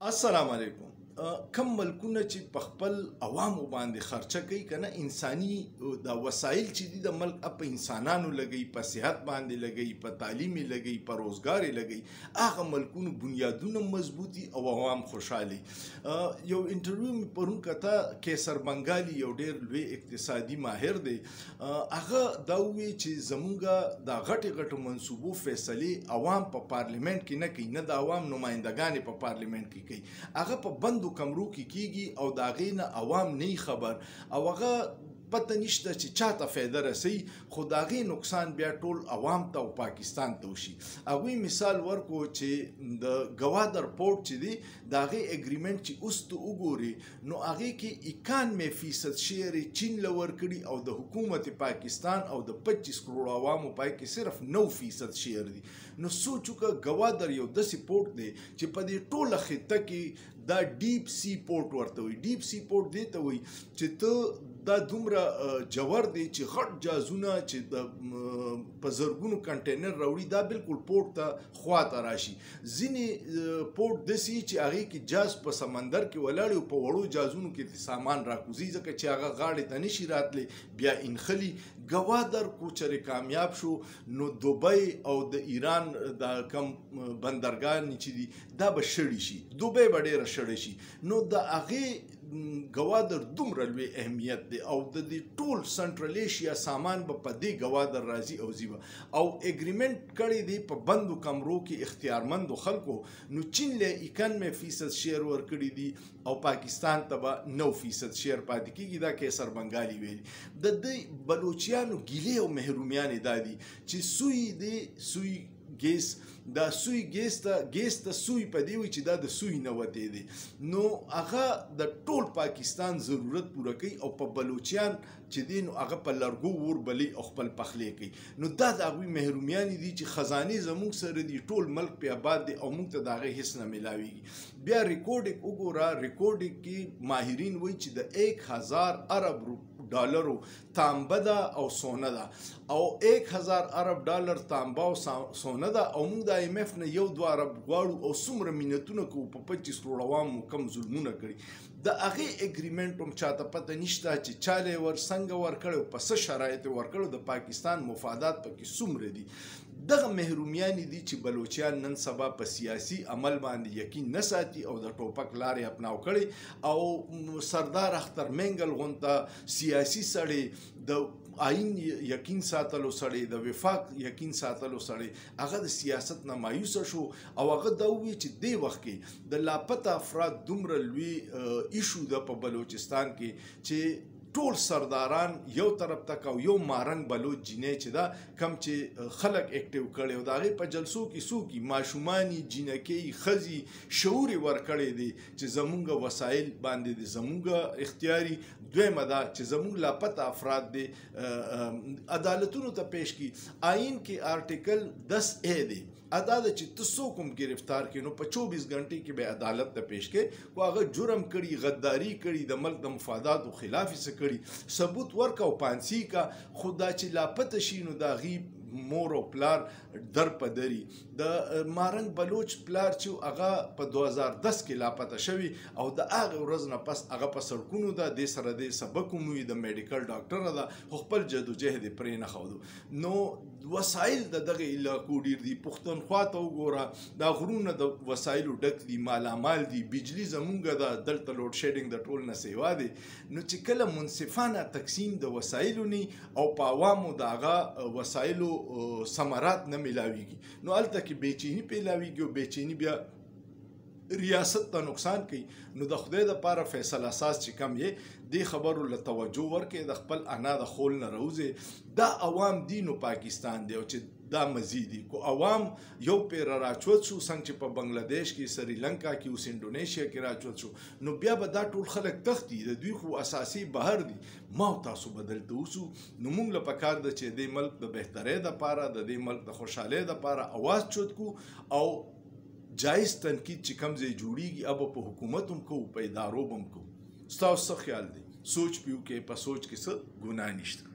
السلام علیکم. کم ملکونه چې په خپل عوامو باندې خرچه کوي کنه انساني د وسایل چې دي د ملک په انسانانو لګي، په صحت باندې لګي، په تعلیم لګي، په روزګار لګي، هغه ملکونو بنیادونه مضبوطي او عوام خوشحالي. یو انټرویو می پرون کته کیسر بنگالي یو ډیر لوی اقتصادي ماهر دی، هغه دا وی چې زمونږه د غټ منصوبو فیصله عوام په پارلیمنت کې نه کوي، نه د عوام نمائندگان په پارلیمنت کې کوي، هغه په بندو کمرو کې کیږي او دا غینه عوام نه خبر او هغه پته نشته چې چاته فایده رسي، خو دا غي نقصان بیا ټول عوام ته او پاکستان ته وشي. هغه مثال ورکو چې د گوادر پورت چې دی دا غي اګریمنت چې اوس ته وګوري نو هغه کې 91% شیر چین لور کړي او د حکومت پاکستان او د 25 کروڑ عوامو پای کې صرف 9% شیر دي. نو سوچو که گوادر یو داسې پورت دی چې په دې ټوله خطه کې دا ډیپ سی پورت ورته وي. ډیپ سی پورت دی ته وي چې ته دا دومره جوړ دی چې غټ جازونه چې د په زرګونو کنټینر راوړي دا بالکل پورت ته خواته راشي. ځینې پورت داسې چې هغې کې جاز په سمندر کې ولاړ او په وړو جازونو کې سامان راکوزي ځکه چې هغه غاړې ته نشي راتلی بیا انخلي. گوادر کوچرې کامیاب شو نو دوبۍ او د ایران د کم بندرګان چې دي دا به شړي شي، دوبۍ به ډېره شړی شي. نو د هغې گوادر دومره لوی اهمیت دی او د دې ټول سنټرل ایشیا سامان به په دې گوادر راځي او زیبه او اګریمنت کړی دی په بندو کمرو کې اختیارمندو خلکو. نو چین له 91% شیر ورکړي دي او پاکستان ته به 9% شیر پاتې کیږي. دا کیسر بنگالي ویلي د دې بلوچیانو ګیلې او محرومیانې دا دي چې سوی دی سوی ګیس دا سوی ګیس ته سوی په دی وي چې دا د سوی نه وتی دی. نو هغه د ټول پاکستان ضرورت پوره کوي او په بلوچیان چې دی نو هغه په لرګو ور بلی او خپل پخلی کوي. نو دا د هغوی محرومیانې دي چې خزانې زموږ سره دي، ټول ملک پې آباد دی او موږ ته د هغې هېڅ نه میلاویږي. بیا ریکورډینګ وګوره، ریکورډینګ کې ماهرین وایي چې د 1000 ارب ډالرو تانبه ده او سونه ده او 1000 ارب ډالر تانبه او سونه ده او موږ د IMF نه 1-2 ارب غواړو او څومره منتونه کوو په 25 کروڑ عوامو کم ظلمونه کړي. د هغې اګریمنټ هم چاته پته نشته چې چاله یې څنګه ورکړی او په څه شرایط یې ورکړی، د پاکستان مفادات پکې څومره دي. دغه محرومیانې دي چې بلوچیان نن سبا په سیاسي عمل باندې یقین نه ساتي او د ټوپک لارې اپناو کړي او سردار اختر منګل غونته سیاسي سړی، د آئین یقین ساتلو سړی، د وفاق یقین ساتلو سړی، هغه د سیاست نه مایوسه شو او هغه دا وویل چې دې وخت کې د لاپته افراد دومره لوی ایشو ده په بلوچستان کې چې ټول سرداران یو طرف تک او یو مارنګ بلوچ جینۍ چې دا کم چې خلک اکټیو کړي او د هغې په جلسو کې څوک ماشومانې، جینکۍ، ښځې شعور یې ورکړی دی چې زمونږ وسایل باندې دی زمونږ اختیاري. دویمه دا چې زمونږ لاپته افراد دی عدالتونو ته پیش کړي. آئین کې آرټیکل 10A دی، ادا ده چې ته څوک هم گرفتار کړي نو په 24 غنټې کې به عدالت ته پیش کړي، خو هغه جرم کړي، غداري کړي، د ملک د مفاداتو خلاف یې څه کړي، ثبوت ورکه او پانسي کا. خو دا چې لاپته شي نو د هغې مور او پلار در په دري. د مارنګ بلوچ پلار چې هغه په 2010 کې لاپته شوي او د هغې ورځ نه پس هغه په سړکونو ده، دې سره دې سبق هم وي، د میډیکل ډاکټره ده، خو خپل جدوجهد یې پرې نه ښودو. نو وسایل د دغه علاقو ډېر دي. پښتونخوا ته وګوره، دا غرونه د وسایلو ډک دي، مالامال دي، بجلي زمونږ ده، دلته لوډ شیډینګ د ټول نه سیوا دی. نو چې کله منصفانه تقسیم د وسایلو نی او په عوامو د هغه وسایلو ثمرات نه میلاویږي نو هلته کې بېچیني پیلاویږي او بېچیني بیا ریاست ته نقصان کوي. نو د خدای دپاره فیصل اساس چې کم یې دې خبرو له توجه ورکړي، د خپل انا د خول نه راوځي. دا عوام دي نو پاکستان دی او چې دا مزید دي. کو عوام یو پیر راچوت شو څنګه چې په بنگلادیش کې، سریلنکا کې، اوس انډونیشیا کې راچوت شو، نو بیا به دا ټول خلک تښتي، د دوی خو اساسي بهر دي. ما او تاسو به دلته اوسو. نو موږ له پکار ده چې دې ملک د بهترۍ دپاره، د دې ملک د خوشحالۍ دپاره اواز چوت کو او جایز تنقید چې کوم ځای جوړیږي اب په حکومت هم کوو، په ادارو به هم کوو. ستاسو څه خیال دی؟ سوچ پیو کې په سوچ کې څه ګناه نشته.